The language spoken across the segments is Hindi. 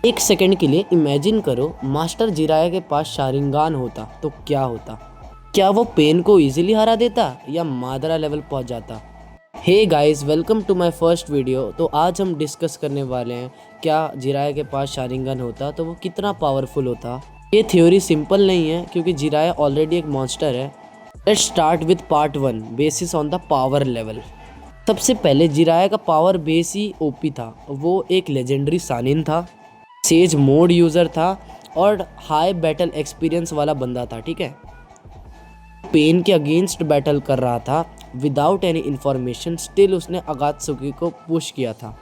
एक सेकंड के लिए इमेजिन करो मास्टर जिराया के पास शारिंगान होता तो क्या होता। क्या वो पेन को इजीली हरा देता या मादरा लेवल पहुंच जाता। Hey guys, welcome to my first video. तो आज हम डिस्कस करने वाले हैं क्या जिराया के पास शारिंगान होता तो वो कितना पावरफुल होता। ये थ्योरी सिंपल नहीं है क्योंकि जिराया ऑलरेडी एक मॉन्स्टर है। Let's start with part 1, basis on the power level. सबसे पहले जिराया का पावर बेस ही ओपी था। वो एक लेजेंडरी सानिन था, सेज मोड यूज़र था और हाई बैटल एक्सपीरियंस वाला बंदा था। ठीक है, पेन के अगेंस्ट बैटल कर रहा था विदाउट एनी इन्फॉर्मेशन। स्टिल उसने अगात्सुकी को पुश किया था।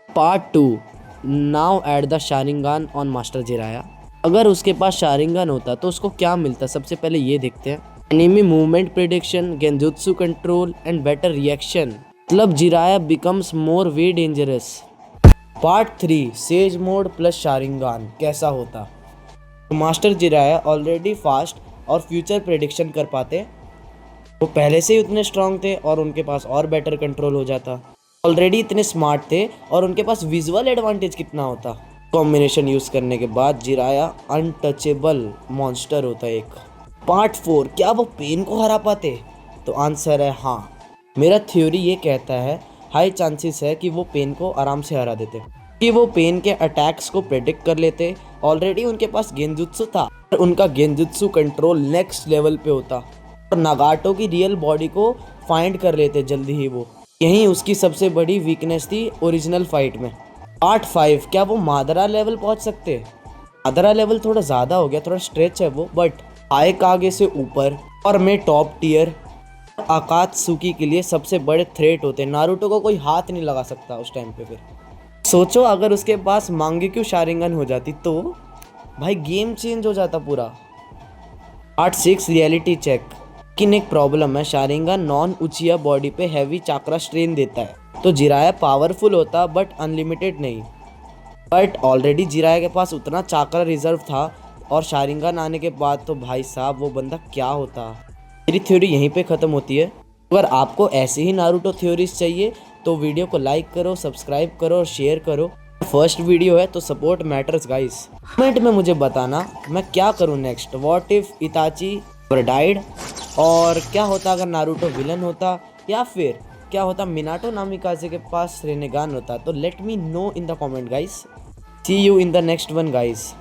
Part 2, now at the Sharingan on master Jiraiya. अगर उसके पास शारिंगान होता तो उसको क्या मिलता, सबसे पहले ये देखते हैं। Enemy movement prediction, genjutsu control and better reaction. मतलब Jiraiya becomes more way dangerous. Part 3, sage mode plus Sharingan कैसा होता। तो मास्टर जिराया ऑलरेडी फास्ट और फ्यूचर प्रेडिक्शन कर पाते। वो पहले से ही उतने स्ट्रांग थे और उनके पास और बेटर कंट्रोल हो जाता। ऑलरेडी इतने स्मार्ट थे और उनके पास विजुअल एडवांटेज कितना होता। कॉम्बिनेशन यूज़ करने के बाद जिराया अनटचेबल मॉन्स्टर होता एक। पार्ट 4, क्या वो पेन को हरा पाते। तो आंसर है हाँ। मेरा थ्योरी ये कहता है हाई चांसेस है कि वो पेन को आराम से हरा देते, कि वो पेन के अटैक्स को प्रेडिक्ट कर लेते। ऑलरेडी उनके पास गेंजुत्सु था और उनका गेंजुत्सु कंट्रोल नेक्स्ट लेवल पे होता और नागाटो की रियल बॉडी को फाइंड कर लेते जल्दी ही वो। यही उसकी सबसे बड़ी वीकनेस थी ओरिजिनल फाइट में। पार्ट 5, क्या वो मादरा लेवल पहुंच सकते। मादरा लेवल थोड़ा ज़्यादा हो गया, थोड़ा स्ट्रेच है वो, बट आएकागे से ऊपर और मैं टॉप टियर अकात्सुकी के लिए सबसे बड़े थ्रेट होते हैं। नारुतो को कोई हाथ नहीं लगा सकता उस टाइम पे। फिर सोचो अगर उसके पास मांगेक्यू शारिंगन हो जाती तो भाई गेम चेंज हो जाता पूरा। Part 6, reality check. लेकिन एक प्रॉब्लम है, शारिंगन नॉन उचिया बॉडी पे हैवी चाक्रा स्ट्रेन देता है। तो जिराया पावरफुल होता बट अनलिमिटेड नहीं। बट ऑलरेडी जिराया के पास उतना चाक्रा रिजर्व था और शारिंगन आने के बाद तो भाई साहब वो बंदा क्या होता। मेरी थ्योरी यहीं पे ख़त्म होती है। अगर आपको ऐसे ही नारुतो थ्योरीज चाहिए तो वीडियो को लाइक करो, सब्सक्राइब करो और शेयर करो। फर्स्ट वीडियो है तो सपोर्ट मैटर्स गाइस। कमेंट में मुझे बताना मैं क्या करूँ नेक्स्ट। व्हाट इफ इताची डाइड, और क्या होता अगर नारुतो विलन होता, या फिर क्या होता मिनाटो नामिकाजे के पास रेनेगान होता। तो let me know in the comment guys. See you in the next one guys.